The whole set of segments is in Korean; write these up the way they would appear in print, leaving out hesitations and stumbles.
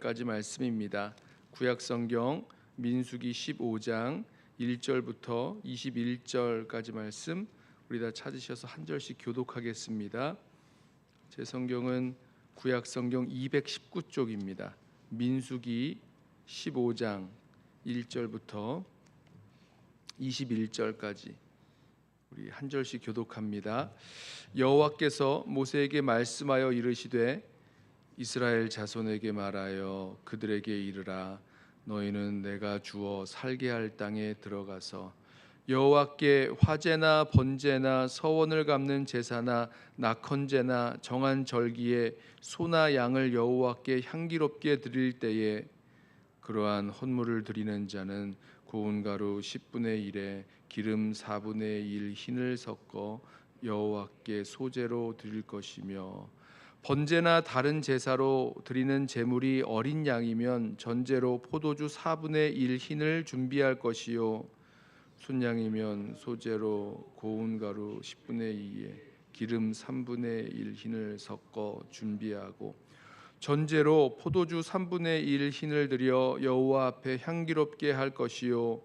22절까지 말씀입니다. 구약성경 민수기 15장 1절부터 21절까지 말씀 우리 다 찾으셔서 한 절씩 교독하겠습니다. 제 성경은 구약성경 219쪽입니다. 민수기 15장 1절부터 21절까지 우리 한 절씩 교독합니다. 여호와께서 모세에게 말씀하여 이르시되 이스라엘 자손에게 말하여 그들에게 이르라. 너희는 내가 주어 살게 할 땅에 들어가서 여호와께 화제나 번제나 서원을 갚는 제사나 낙헌제나 정한 절기에 소나 양을 여호와께 향기롭게 드릴 때에 그러한 헌물을 드리는 자는 고운 가루 10분의 1에 기름 4분의 1 흰을 섞어 여호와께 소제로 드릴 것이며 번제나 다른 제사로 드리는 제물이 어린 양이면 전제로 포도주 4분의 1 흰을 준비할 것이요 순양이면 소제로 고운 가루 10분의 2에 기름 3분의 1 흰을 섞어 준비하고 전제로 포도주 3분의 1 흰을 드려 여호와 앞에 향기롭게 할 것이요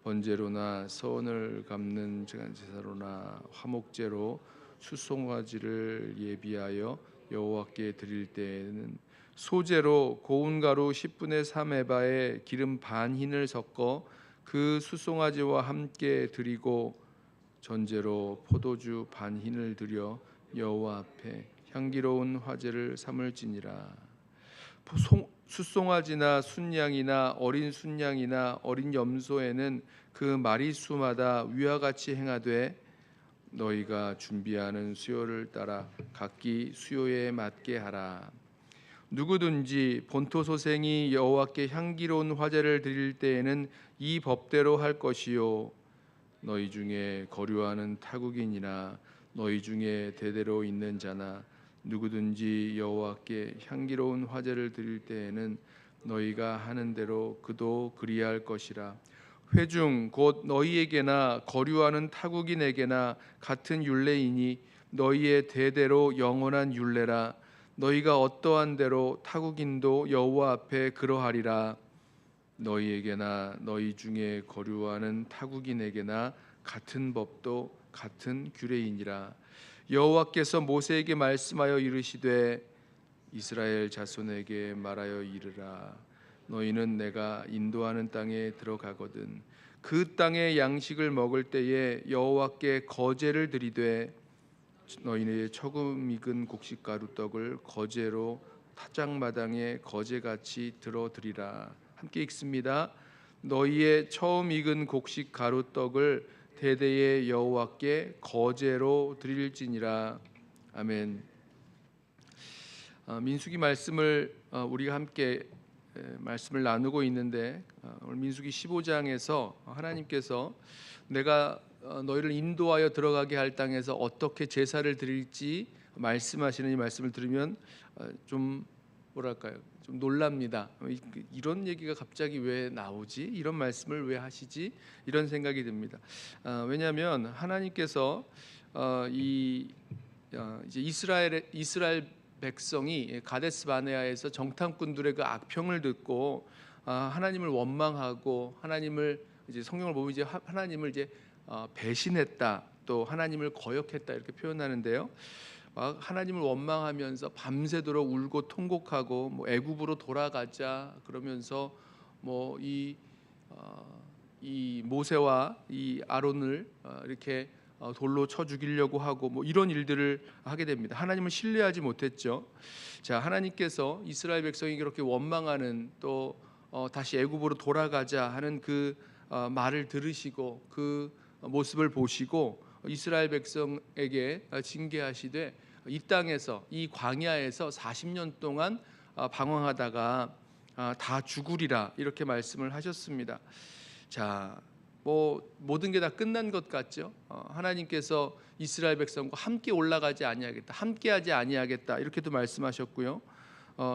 번제로나 서원을 갚는 제사로나 화목제로 수송아지를 예비하여 여호와께 드릴 때에는 소제로 고운 가루 10분의 3 에바에 기름 반 흰을 섞어 그 수송아지와 함께 드리고 전제로 포도주 반 흰을 드려 여호와 앞에 향기로운 화제를 삼을지니라. 숫송아지나 순양이나 어린 순양이나 어린 염소에는 그 마리수마다 위와 같이 행하되 너희가 준비하는 수요를 따라 각기 수요에 맞게 하라. 누구든지 본토소생이 여호와께 향기로운 화제를 드릴 때에는 이 법대로 할 것이요 너희 중에 거류하는 타국인이나 너희 중에 대대로 있는 자나 누구든지 여호와께 향기로운 화제를 드릴 때에는 너희가 하는 대로 그도 그리할 것이라. 회중 곧 너희에게나 거류하는 타국인에게나 같은 율례이니 너희의 대대로 영원한 율례라. 너희가 어떠한 대로 타국인도 여호와 앞에 그러하리라. 너희에게나 너희 중에 거류하는 타국인에게나 같은 법도 같은 규례이니라. 여호와께서 모세에게 말씀하여 이르시되 이스라엘 자손에게 말하여 이르라. 너희는 내가 인도하는 땅에 들어가거든 그 땅의 양식을 먹을 때에 여호와께 거제를 드리되 너희의 처음 익은 곡식가루 떡을 거제로 타작마당에 거제같이 들어드리라. 함께 읽습니다. 너희의 처음 익은 곡식가루 떡을 대대에 여호와께 거제로 드릴지니라. 아멘. 민수기 말씀을 우리가 함께 말씀을 나누고 있는데 오늘 민수기 15장에서 하나님께서 내가 너희를 인도하여 들어가게 할 땅에서 어떻게 제사를 드릴지 말씀하시는 이 말씀을 들으면 좀 뭐랄까요? 좀 놀랍니다. 이런 얘기가 갑자기 왜 나오지? 이런 말씀을 왜 하시지? 이런 생각이 듭니다. 왜냐하면 하나님께서 이제 이스라엘 백성이 가데스 바네아에서 정탐꾼들의 그 악평을 듣고 하나님을 원망하고 하나님을 이제 성경을 보면 이제 하나님을 이제 배신했다, 또 하나님을 거역했다 이렇게 표현하는데요. 하나님을 원망하면서 밤새도록 울고 통곡하고 뭐 애굽으로 돌아가자 그러면서 뭐 이 모세와 이 아론을 이렇게 돌로 쳐 죽이려고 하고 뭐 이런 일들을 하게 됩니다. 하나님을 신뢰하지 못했죠. 자, 하나님께서 이스라엘 백성이 그렇게 원망하는 또 다시 애굽으로 돌아가자 하는 그 말을 들으시고 그 모습을 보시고 이스라엘 백성에게 징계하시되 이 땅에서 이 광야에서 40년 동안 방황하다가 다 죽으리라 이렇게 말씀을 하셨습니다. 자, 뭐 모든 게 다 끝난 것 같죠. 하나님께서 이스라엘 백성과 함께 올라가지 아니하겠다, 함께하지 아니하겠다 이렇게도 말씀하셨고요.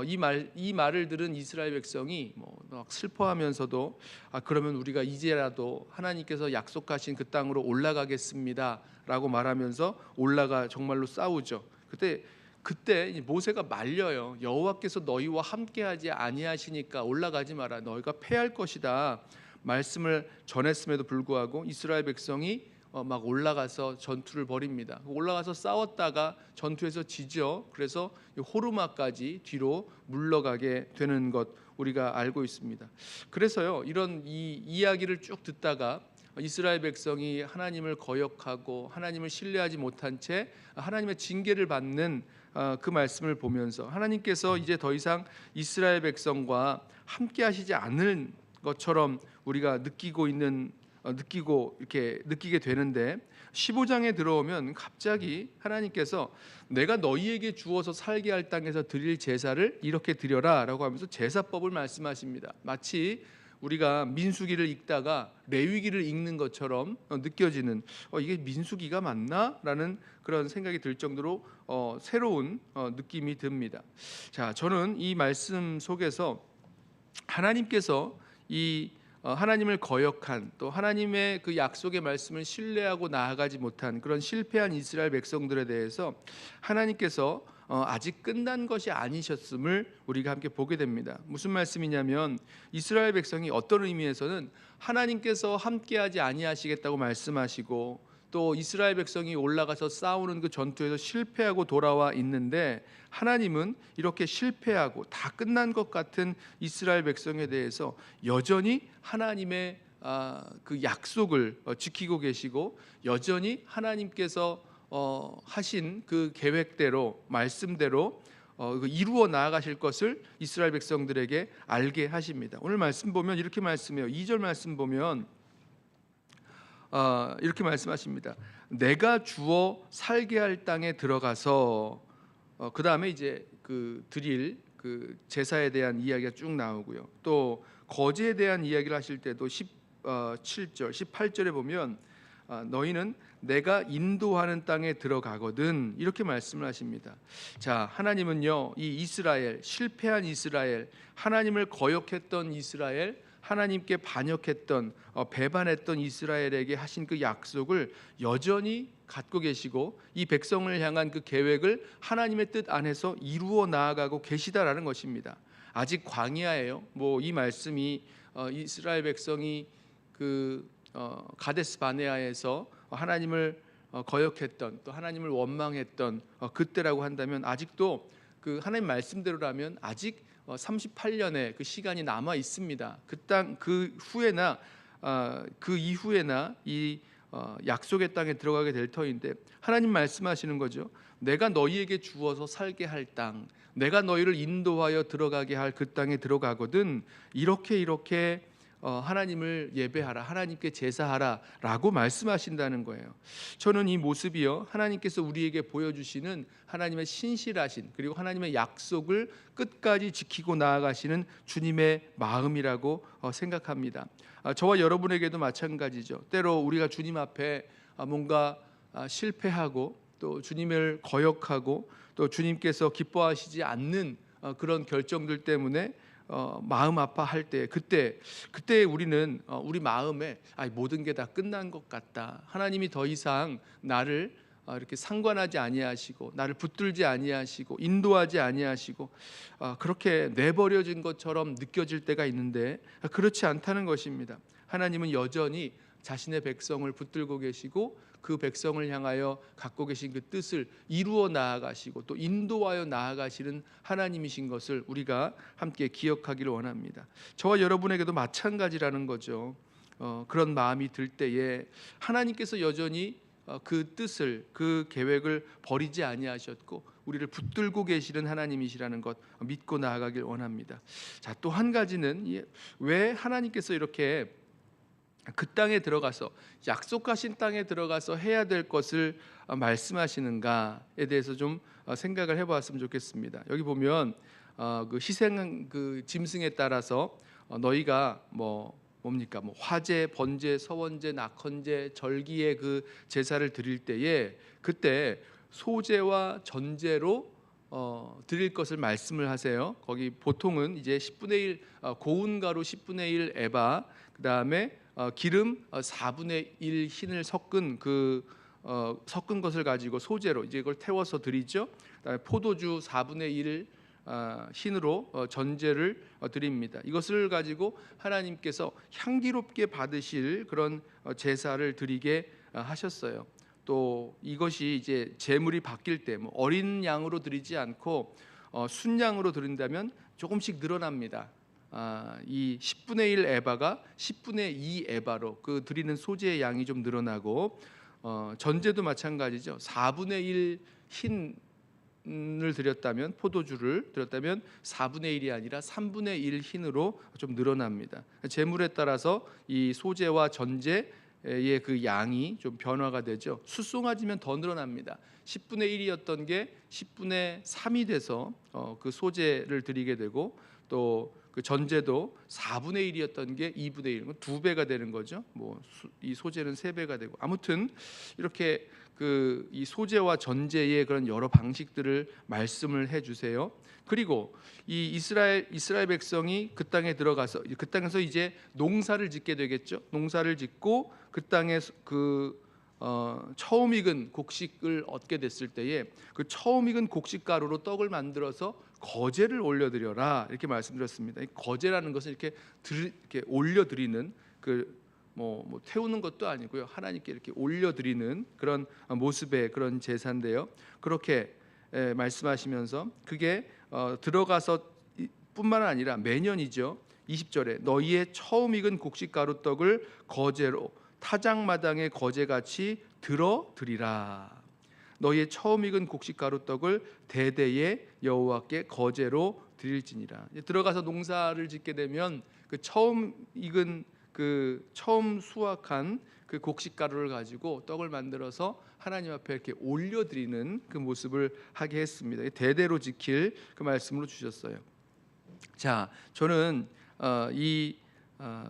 이 말을 들은 이스라엘 백성이 막 슬퍼하면서도 그러면 우리가 이제라도 하나님께서 약속하신 그 땅으로 올라가겠습니다라고 말하면서 올라가 정말로 싸우죠. 그때 그때 이 모세가 말려요. 여호와께서 너희와 함께하지 아니하시니까 올라가지 마라. 너희가 패할 것이다. 말씀을 전했음에도 불구하고 이스라엘 백성이 막 올라가서 전투를 벌입니다. 올라가서 싸웠다가 전투에서 지죠. 그래서 호르마까지 뒤로 물러가게 되는 것 우리가 알고 있습니다. 그래서요, 이런 이 이야기를 쭉 듣다가 이스라엘 백성이 하나님을 거역하고 하나님을 신뢰하지 못한 채 하나님의 징계를 받는 그 말씀을 보면서 하나님께서 이제 더 이상 이스라엘 백성과 함께 하시지 않을 것처럼 우리가 느끼고 이렇게 느끼게 되는데 15장에 들어오면 갑자기 하나님께서 내가 너희에게 주어서 살게 할 땅에서 드릴 제사를 이렇게 드려라라고 하면서 제사법을 말씀하십니다. 마치 우리가 민수기를 읽다가 레위기를 읽는 것처럼 느껴지는 이게 민수기가 맞나라는 그런 생각이 들 정도로 새로운 느낌이 듭니다. 자, 저는 이 말씀 속에서 하나님께서 이 하나님을 거역한 또 하나님의 그 약속의 말씀을 신뢰하고 나아가지 못한 그런 실패한 이스라엘 백성들에 대해서 하나님께서 아직 끝난 것이 아니셨음을 우리가 함께 보게 됩니다. 무슨 말씀이냐면 이스라엘 백성이 어떤 의미에서는 하나님께서 함께하지 아니하시겠다고 말씀하시고 또 이스라엘 백성이 올라가서 싸우는 그 전투에서 실패하고 돌아와 있는데 하나님은 이렇게 실패하고 다 끝난 것 같은 이스라엘 백성에 대해서 여전히 하나님의 그 약속을 지키고 계시고 여전히 하나님께서 하신 그 계획대로 말씀대로 이루어 나아가실 것을 이스라엘 백성들에게 알게 하십니다. 오늘 말씀 보면 이렇게 말씀해요. 2절 말씀 보면 이렇게 말씀하십니다. 내가 주어 살게 할 땅에 들어가서 그 다음에 이제 그 드릴 그 제사에 대한 이야기가 쭉 나오고요. 또 거제에 대한 이야기를 하실 때도 17절, 18절에 보면 너희는 내가 인도하는 땅에 들어가거든 이렇게 말씀을 하십니다. 자, 하나님은요 이 이스라엘 실패한 이스라엘 하나님을 거역했던 이스라엘 하나님께 반역했던 배반했던 이스라엘에게 하신 그 약속을 여전히 갖고 계시고 이 백성을 향한 그 계획을 하나님의 뜻 안에서 이루어 나아가고 계시다라는 것입니다. 아직 광야예요. 뭐 이 말씀이 이스라엘 백성이 그 가데스 바네아에서 하나님을 거역했던 또 하나님을 원망했던 그때라고 한다면 아직도 그 하나님 말씀대로라면 아직 38년의 그 시간이 남아 있습니다. 그 후에나 그 이후에나 이 약속의 땅에 들어가게 될 터인데 하나님 말씀하시는 거죠. 내가 너희에게 주어서 살게 할 땅, 내가 너희를 인도하여 들어가게 할 그 땅에 들어가거든 이렇게 하나님을 예배하라, 하나님께 제사하라라고 말씀하신다는 거예요. 저는 이 모습이요 하나님께서 우리에게 보여주시는 하나님의 신실하신 그리고 하나님의 약속을 끝까지 지키고 나아가시는 주님의 마음이라고 생각합니다. 저와 여러분에게도 마찬가지죠. 때로 우리가 주님 앞에 뭔가 실패하고 또 주님을 거역하고 또 주님께서 기뻐하시지 않는 그런 결정들 때문에 마음 아파할 때 그때 우리는 우리 마음에 모든 게 다 끝난 것 같다. 하나님이 더 이상 나를 이렇게 상관하지 아니하시고 나를 붙들지 아니하시고 인도하지 아니하시고 그렇게 내버려진 것처럼 느껴질 때가 있는데 그렇지 않다는 것입니다. 하나님은 여전히 자신의 백성을 붙들고 계시고 그 백성을 향하여 갖고 계신 그 뜻을 이루어 나아가시고 또 인도하여 나아가시는 하나님이신 것을 우리가 함께 기억하기를 원합니다. 저와 여러분에게도 마찬가지라는 거죠. 그런 마음이 들 때에 하나님께서 여전히 그 뜻을 그 계획을 버리지 아니하셨고 우리를 붙들고 계시는 하나님이시라는 것 믿고 나아가길 원합니다. 자, 또 한 가지는 왜 하나님께서 이렇게 그 땅에 들어가서 약속하신 땅에 들어가서 해야 될 것을 말씀하시는가에 대해서 좀 생각을 해보았으면 좋겠습니다. 여기 보면 그 희생 그 짐승에 따라서 너희가 뭡니까 화제, 번제, 서원제, 낙헌제, 절기의 그 제사를 드릴 때에 그때 소제와 전제로 드릴 것을 말씀을 하세요. 거기 보통은 이제 10분의 1 고운 가루 10분의 1 에바 그 다음에 기름 4분의 1 흰을 섞은 그 섞은 것을 가지고 소재로 이제 이걸 태워서 드리죠. 그다음에 포도주 4분의 1 흰으로 전제를 드립니다. 이것을 가지고 하나님께서 향기롭게 받으실 그런 제사를 드리게 하셨어요. 또 이것이 이제 제물이 바뀔 때 뭐 어린 양으로 드리지 않고 순양으로 드린다면 조금씩 늘어납니다. 이 10분의 1 에바가 10분의 2 에바로 그 드리는 소재의 양이 좀 늘어나고 전제도 마찬가지죠. 4분의 1 흰을 드렸다면 포도주를 드렸다면 4분의 1이 아니라 3분의 1 흰으로 좀 늘어납니다. 제물에 따라서 이 소재와 전제의 그 양이 좀 변화가 되죠. 숫송아지면 더 늘어납니다. 10분의 1이었던 게 10분의 3이 돼서 그 소재를 드리게 되고 또 그 전제도 4분의 1이었던 게 2분의 1, 2배가 되는 거죠. 뭐 이 소재는 3배가 되고 아무튼 이렇게 그 이 소재와 전제의 그런 여러 방식들을 말씀을 해주세요. 그리고 이 이스라엘 백성이 그 땅에 들어가서 그 땅에서 이제 농사를 짓게 되겠죠. 농사를 짓고 그 땅에 처음 익은 곡식을 얻게 됐을 때에 그 처음 익은 곡식 가루로 떡을 만들어서 거제를 올려드려라 이렇게 말씀드렸습니다. 이 거제라는 것은 이렇게 올려드리는 뭐 태우는 것도 아니고요. 하나님께 이렇게 올려드리는 그런 모습의 그런 제사인데요. 그렇게 말씀하시면서 그게 들어가서 뿐만 아니라 매년이죠. 20절에 너희의 처음 익은 곡식 가루 떡을 거제로 타작마당의 거제같이 들어드리라. 너희의 처음 익은 곡식 가루 떡을 대대에 여호와께 거제로 드릴지니라. 들어가서 농사를 짓게 되면 그 처음 익은 그 처음 수확한 그 곡식 가루를 가지고 떡을 만들어서 하나님 앞에 이렇게 올려드리는 그 모습을 하게 했습니다. 대대로 지킬 그 말씀으로 주셨어요. 자, 저는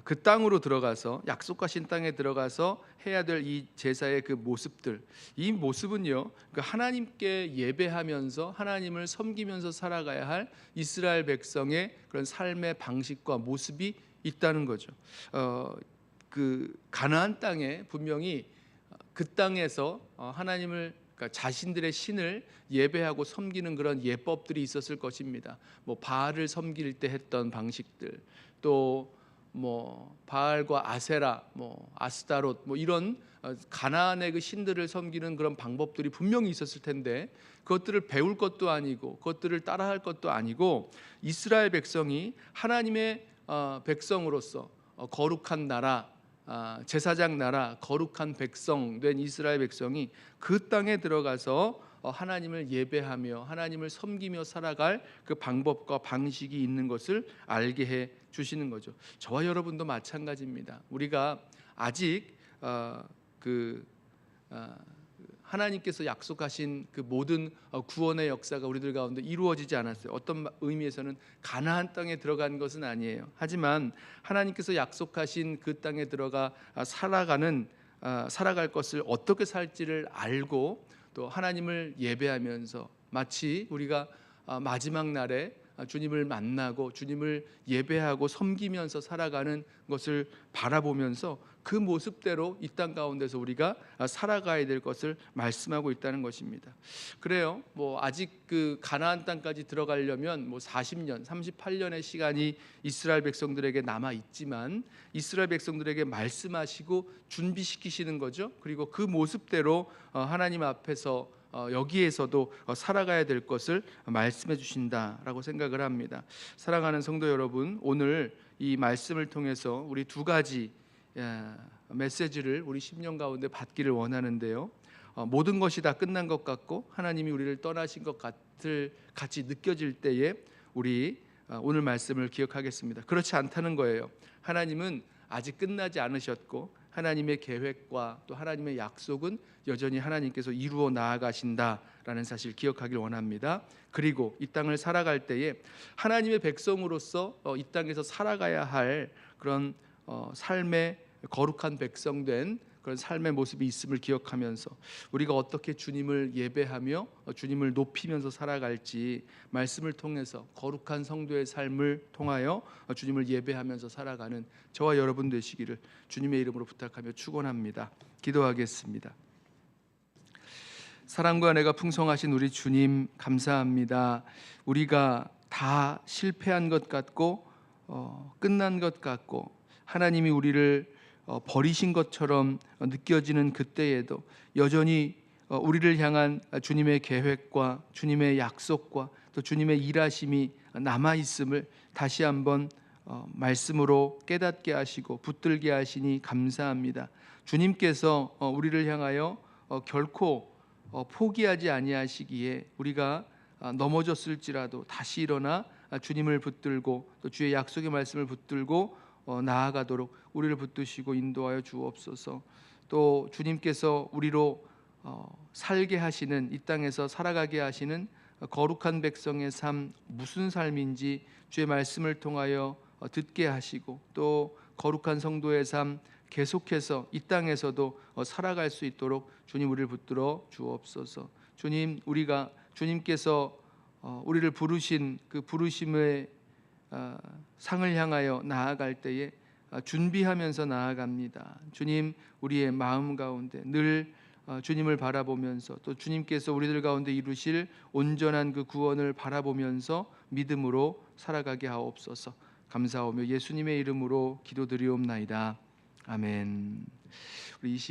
그 땅으로 들어가서 약속하신 땅에 들어가서 해야 될 이 제사의 그 모습들, 이 모습은요, 그 하나님께 예배하면서 하나님을 섬기면서 살아가야 할 이스라엘 백성의 그런 삶의 방식과 모습이 있다는 거죠. 그 가나안 땅에 분명히 그 땅에서 하나님을 그러니까 자신들의 신을 예배하고 섬기는 그런 예법들이 있었을 것입니다. 뭐 바알을 섬길 때 했던 방식들, 또 뭐 바알과 아세라, 뭐 아스타롯, 뭐 이런 가나안의 그 신들을 섬기는 그런 방법들이 분명히 있었을 텐데 그것들을 배울 것도 아니고 그것들을 따라할 것도 아니고 이스라엘 백성이 하나님의 백성으로서 거룩한 나라, 제사장 나라, 거룩한 백성 된 이스라엘 백성이 그 땅에 들어가서 하나님을 예배하며 하나님을 섬기며 살아갈 그 방법과 방식이 있는 것을 알게 해 주시는 거죠. 저와 여러분도 마찬가지입니다. 우리가 아직 하나님께서 약속하신 그 모든 구원의 역사가 우리들 가운데 이루어지지 않았어요. 어떤 의미에서는 가나안 땅에 들어간 것은 아니에요. 하지만 하나님께서 약속하신 그 땅에 들어가 살아갈 것을 어떻게 살지를 알고 또 하나님을 예배하면서 마치 우리가 마지막 날에 주님을 만나고 주님을 예배하고 섬기면서 살아가는 것을 바라보면서 그 모습대로 이 땅 가운데서 우리가 살아가야 될 것을 말씀하고 있다는 것입니다. 그래요. 뭐 아직 그 가나안 땅까지 들어가려면 뭐 40년, 38년의 시간이 이스라엘 백성들에게 남아 있지만 이스라엘 백성들에게 말씀하시고 준비시키시는 거죠. 그리고 그 모습대로 하나님 앞에서 여기에서도 살아가야 될 것을 말씀해 주신다라고 생각을 합니다. 사랑하는 성도 여러분, 오늘 이 말씀을 통해서 우리 두 가지 메시지를 우리 10년 가운데 받기를 원하는데요. 모든 것이 다 끝난 것 같고 하나님이 우리를 떠나신 것 같이 느껴질 때에 우리 오늘 말씀을 기억하겠습니다. 그렇지 않다는 거예요. 하나님은 아직 끝나지 않으셨고 하나님의 계획과 또 하나님의 약속은 여전히 하나님께서 이루어 나아가신다라는 사실 기억하길 원합니다. 그리고 이 땅을 살아갈 때에 하나님의 백성으로서 이 땅에서 살아가야 할 그런 삶의 거룩한 백성된 그런 삶의 모습이 있음을 기억하면서 우리가 어떻게 주님을 예배하며 주님을 높이면서 살아갈지 말씀을 통해서 거룩한 성도의 삶을 통하여 주님을 예배하면서 살아가는 저와 여러분 되시기를 주님의 이름으로 부탁하며 축원합니다. 기도하겠습니다. 사랑과 은혜가 풍성하신 우리 주님 감사합니다. 우리가 다 실패한 것 같고 끝난 것 같고 하나님이 우리를 버리신 것처럼 느껴지는 그때에도 여전히 우리를 향한 주님의 계획과 주님의 약속과 또 주님의 일하심이 남아 있음을 다시 한번 말씀으로 깨닫게 하시고 붙들게 하시니 감사합니다. 주님께서 우리를 향하여 결코 포기하지 아니하시기에 우리가 넘어졌을지라도 다시 일어나 주님을 붙들고 또 주의 약속의 말씀을 붙들고 나아가도록 우리를 붙드시고 인도하여 주옵소서. 또 주님께서 우리로 살게 하시는, 이 땅에서 살아가게 하시는 거룩한 백성의 삶, 무슨 삶인지 주의 말씀을 통하여 듣게 하시고 또 거룩한 성도의 삶 계속해서 이 땅에서도 살아갈 수 있도록 주님 우리를 붙들어 주옵소서. 주님, 우리가 주님께서 우리를 부르신 그 부르심의 상을 향하여 나아갈 때에 준비하면서 나아갑니다. 주님, 우리의 마음 가운데 늘 주님을 바라보면서 또 주님께서 우리들 가운데 이루실 온전한 그 구원을 바라보면서 믿음으로 살아가게 하옵소서. 감사하며 예수님의 이름으로 기도드리옵나이다. 아멘. 우리 이 시간